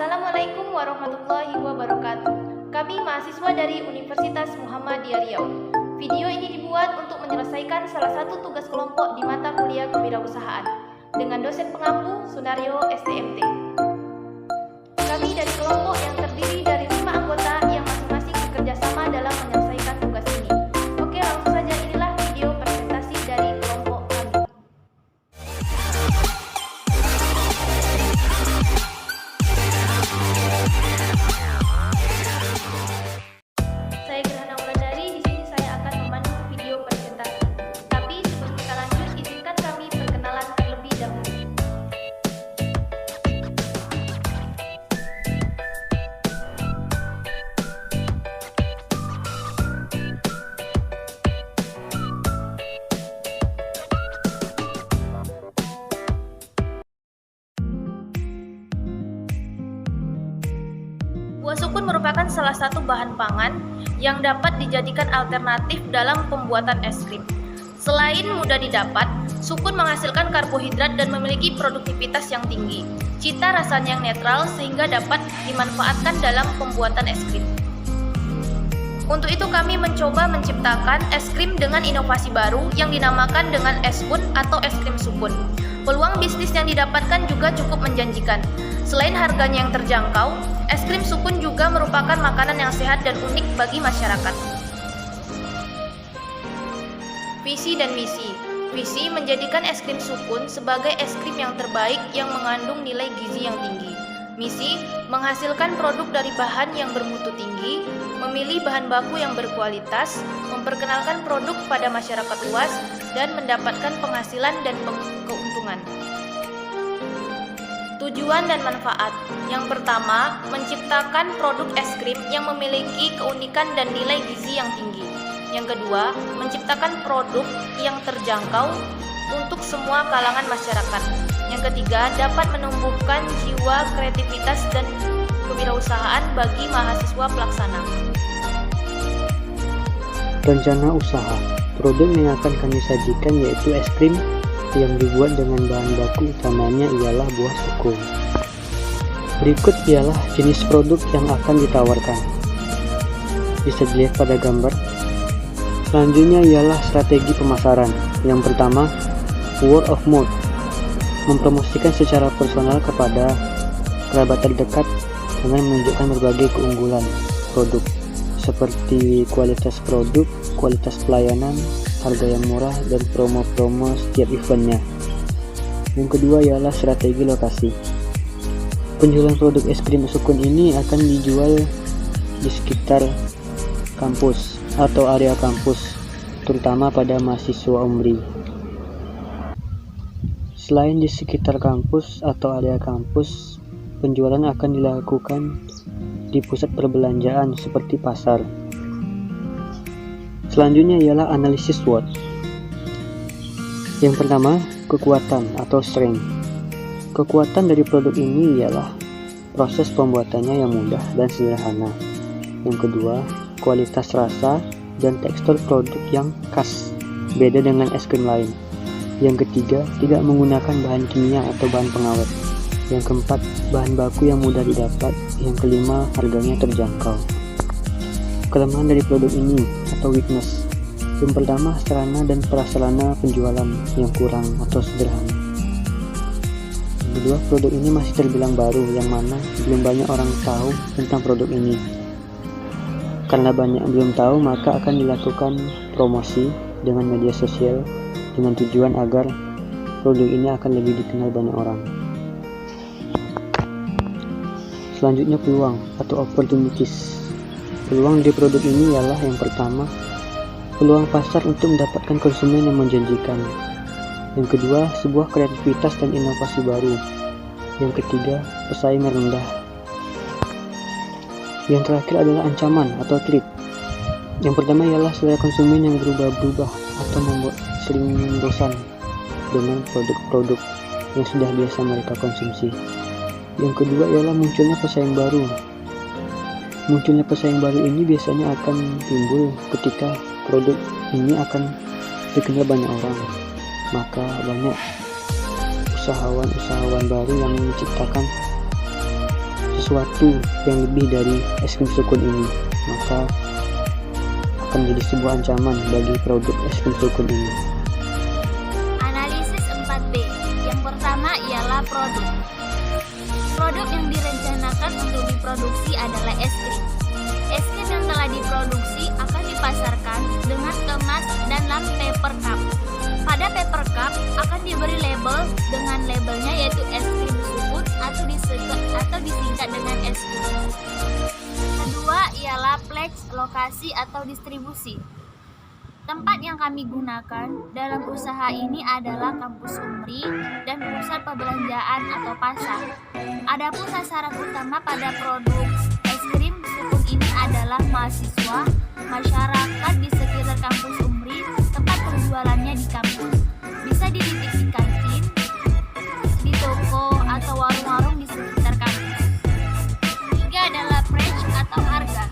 Assalamualaikum warahmatullahi wabarakatuh. Kami mahasiswa dari Universitas Muhammadiyah Riau. Video ini dibuat untuk menyelesaikan salah satu tugas kelompok di mata kuliah kewirausahaan dengan dosen pengampu Sunario STMT. Kami dari kelompok yang terdiri dari 5 anggota yang masing-masing bekerja sama dalam menyelesaikan tugas ini. Oke, langsung saja inilah video presentasi dari kelompok kami. Saya Gerhana Wulandari, di sini saya akan memandu video presentasi. Tapi sebelum kita lanjut, izinkan kami perkenalan terlebih dahulu. Buah sukun merupakan salah satu bahan pangan yang dapat dijadikan alternatif dalam pembuatan es krim. Selain mudah didapat, sukun menghasilkan karbohidrat dan memiliki produktivitas yang tinggi. Cita rasanya yang netral sehingga dapat dimanfaatkan dalam pembuatan es krim. Untuk itu kami mencoba menciptakan es krim dengan inovasi baru yang dinamakan dengan es bun atau es krim sukun. Peluang bisnis yang didapatkan juga cukup menjanjikan. Selain harganya yang terjangkau, es krim sukun juga merupakan makanan yang sehat dan unik bagi masyarakat. Visi dan misi. Visi menjadikan es krim sukun sebagai es krim yang terbaik yang mengandung nilai gizi yang tinggi. Misi menghasilkan produk dari bahan yang bermutu tinggi, memilih bahan baku yang berkualitas, memperkenalkan produk pada masyarakat luas, dan mendapatkan penghasilan dan keuntungan. Tujuan dan manfaat. Yang pertama, menciptakan produk es krim yang memiliki keunikan dan nilai gizi yang tinggi. Yang kedua, menciptakan produk yang terjangkau untuk semua kalangan masyarakat. Yang ketiga, dapat menumbuhkan jiwa kreativitas dan kewirausahaan bagi mahasiswa pelaksana. Rencana usaha. Produk yang akan kami sajikan yaitu es krim yang dibuat dengan bahan baku utamanya ialah buah sukun. Berikut ialah jenis produk yang akan ditawarkan. Bisa dilihat pada gambar. Selanjutnya ialah strategi pemasaran. Yang pertama, word of mouth. Mempromosikan secara personal kepada kerabat terdekat dengan menunjukkan berbagai keunggulan produk seperti kualitas produk, kualitas pelayanan, harga yang murah, dan promo-promo setiap eventnya. Yang kedua ialah strategi lokasi. Penjualan produk es krim sukun ini akan dijual di sekitar kampus atau area kampus, terutama pada mahasiswa UMRI. Selain di sekitar kampus atau area kampus, penjualan akan dilakukan di pusat perbelanjaan seperti pasar. Selanjutnya ialah analisis SWOT. Yang pertama, kekuatan atau strength. Kekuatan dari produk ini ialah proses pembuatannya yang mudah dan sederhana. Yang kedua, kualitas rasa dan tekstur produk yang khas, beda dengan es krim lain. Yang ketiga, tidak menggunakan bahan kimia atau bahan pengawet. Yang keempat, bahan baku yang mudah didapat. Yang kelima, harganya terjangkau. Kelemahan dari produk ini atau weakness. Yang pertama, sarana dan prasarana penjualan yang kurang atau sederhana. Yang kedua, produk ini masih terbilang baru, yang mana belum banyak orang tahu tentang produk ini. Karena banyak yang belum tahu, maka akan dilakukan promosi dengan media sosial dengan tujuan agar produk ini akan lebih dikenal banyak orang. Selanjutnya, peluang atau opportunities. Peluang di produk ini ialah yang pertama, peluang pasar untuk mendapatkan konsumen yang menjanjikan. Yang kedua, sebuah kreativitas dan inovasi baru. Yang ketiga, persaingan rendah. Yang terakhir adalah ancaman atau threat. Yang pertama ialah selera konsumen yang berubah-ubah atau membuat sering bosan dengan produk-produk yang sudah biasa mereka konsumsi. Yang kedua ialah munculnya pesaing baru. Munculnya pesaing baru ini biasanya akan timbul ketika produk ini akan dikenal banyak orang. Maka banyak usahawan-usahawan baru yang menciptakan sesuatu yang lebih dari es krim sukun ini, maka akan menjadi sebuah ancaman bagi produk es krim sukun ini. Analisis 4B. Yang pertama ialah produk. Produk yang direncanakan untuk diproduksi adalah es krim. Es krim yang telah diproduksi akan dipasarkan dengan kemas dalam paper cup. Pada paper cup akan diberi label dengan labelnya yaitu es krim sukun atau disingkat dengan es krim. Kedua ialah pledge, lokasi atau distribusi. Tempat yang kami gunakan dalam usaha ini adalah kampus Umri dan pusat perbelanjaan atau pasar. Adapun sasaran utama pada produk es krim sukun ini adalah mahasiswa, masyarakat di sekitar kampus Umri, tempat penjualannya di kampus. Bisa di titik di kantin, di toko atau warung-warung di sekitar kampus. Tiga adalah price atau harga.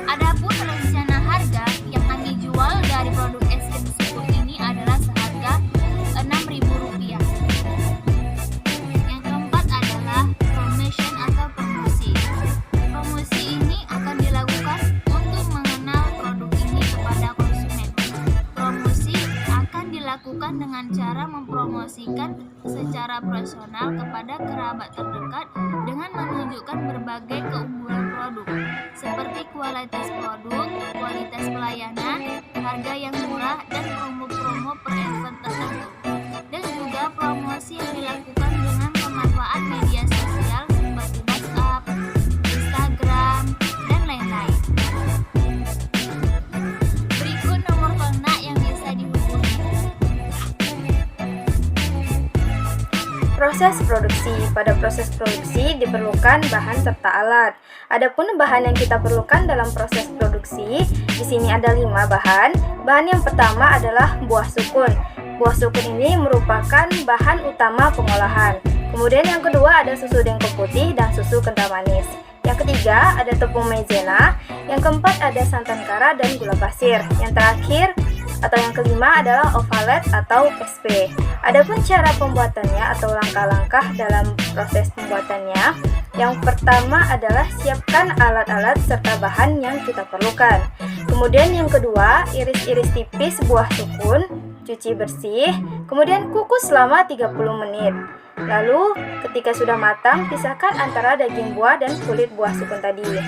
Adapun rencana harga yang kami jual dari produk es krim sukun ini adalah seharga Rp6.000. Yang keempat adalah promotion atau promosi. Promosi ini akan dilakukan untuk mengenal produk ini kepada konsumen. Promosi akan dilakukan dengan cara mempromosikan secara personal kepada kerabat terdekat dengan menunjukkan berbagai keunggulan produk seperti kualitas produk, kualitas pelayanan, harga yang murah, dan promo-promo per event tertentu. Dan juga promosi yang dilakukan dengan pemanfaat media sosial seperti WhatsApp, Instagram, dan lain-lain. Berikut nomor kontak yang bisa dihubungi. Proses produksi. Pada proses produksi diperlukan bahan serta alat. Adapun bahan yang kita perlukan dalam proses produksi, di sini ada 5 bahan. Bahan yang pertama adalah buah sukun. Buah sukun ini merupakan bahan utama pengolahan. Kemudian yang kedua ada susu dengkul putih dan susu kental manis. Yang ketiga ada tepung maizena. Yang keempat ada santan kara dan gula pasir. Yang terakhir atau yang kelima adalah ovalet atau SP. Adapun cara pembuatannya atau langkah-langkah dalam proses pembuatannya, yang pertama adalah siapkan alat-alat serta bahan yang kita perlukan. Kemudian yang kedua, iris-iris tipis buah sukun, cuci bersih, kemudian kukus selama 30 menit. Lalu ketika sudah matang, pisahkan antara daging buah dan kulit buah sukun tadi.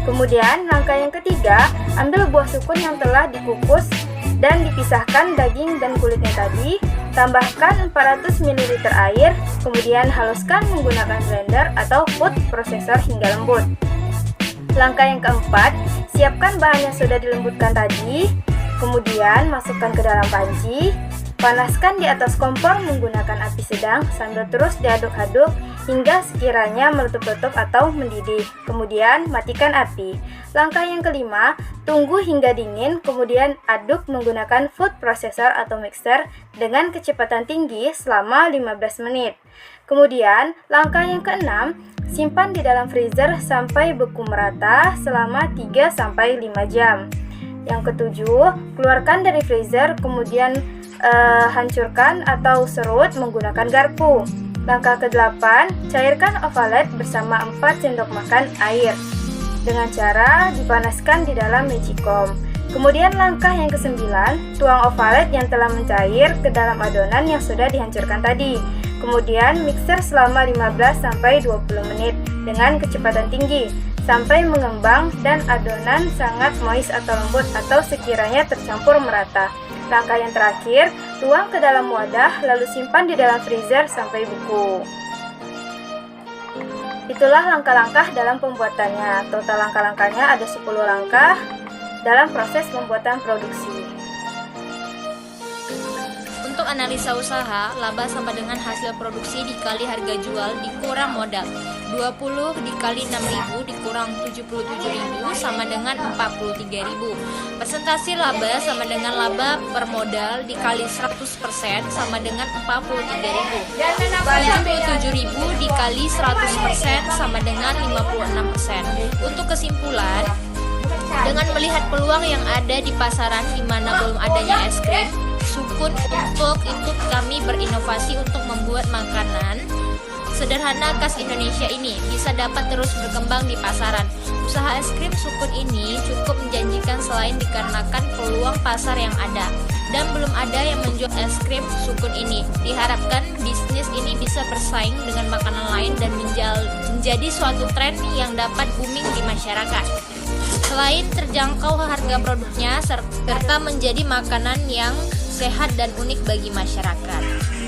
Kemudian langkah yang ketiga, ambil buah sukun yang telah dikukus dan dipisahkan daging dan kulitnya tadi, tambahkan 400 ml air, kemudian haluskan menggunakan blender atau food processor hingga lembut. Langkah yang keempat, siapkan bahan yang sudah dilembutkan tadi, kemudian masukkan ke dalam panci, panaskan di atas kompor menggunakan api sedang sambil terus diaduk-aduk hingga sekiranya meletup-letup atau mendidih. Kemudian matikan api. Langkah yang kelima, tunggu hingga dingin, kemudian aduk menggunakan food processor atau mixer dengan kecepatan tinggi selama 15 menit. Kemudian langkah yang keenam, simpan di dalam freezer sampai beku merata selama 3-5 jam. Yang ketujuh, keluarkan dari freezer, kemudian hancurkan atau serut menggunakan garpu. Langkah ke-8, cairkan ovalet bersama 4 sendok makan air dengan cara dipanaskan di dalam magicom. Kemudian langkah yang ke-9, tuang ovalet yang telah mencair ke dalam adonan yang sudah dihancurkan tadi. Kemudian mixer selama 15-20 menit dengan kecepatan tinggi sampai mengembang dan adonan sangat moist atau lembut atau sekiranya tercampur merata. Langkah yang terakhir, tuang ke dalam wadah lalu simpan di dalam freezer sampai beku. Itulah langkah-langkah dalam pembuatannya. Total langkah-langkahnya ada 10 langkah dalam proses pembuatan produksi. Untuk analisa usaha, laba sama dengan hasil produksi dikali harga jual dikurang modal. 20 dikali 6.000 dikurang 77.000 sama dengan 43.000. Persentase laba sama dengan laba per modal dikali 100% sama dengan 43.000. 77.000 dikali 100% sama dengan 56%. Untuk kesimpulan, dengan melihat peluang yang ada di pasaran di mana belum adanya es krim sukun, untuk itu kami berinovasi untuk membuat makanan sederhana khas Indonesia ini bisa dapat terus berkembang di pasaran. Usaha es krim Sukun ini cukup menjanjikan selain dikarenakan peluang pasar yang ada dan belum ada yang menjual es krim Sukun ini. Diharapkan bisnis ini bisa bersaing dengan makanan lain dan menjadi suatu tren yang dapat booming di masyarakat. Selain terjangkau harga produknya serta menjadi makanan yang sehat dan unik bagi masyarakat.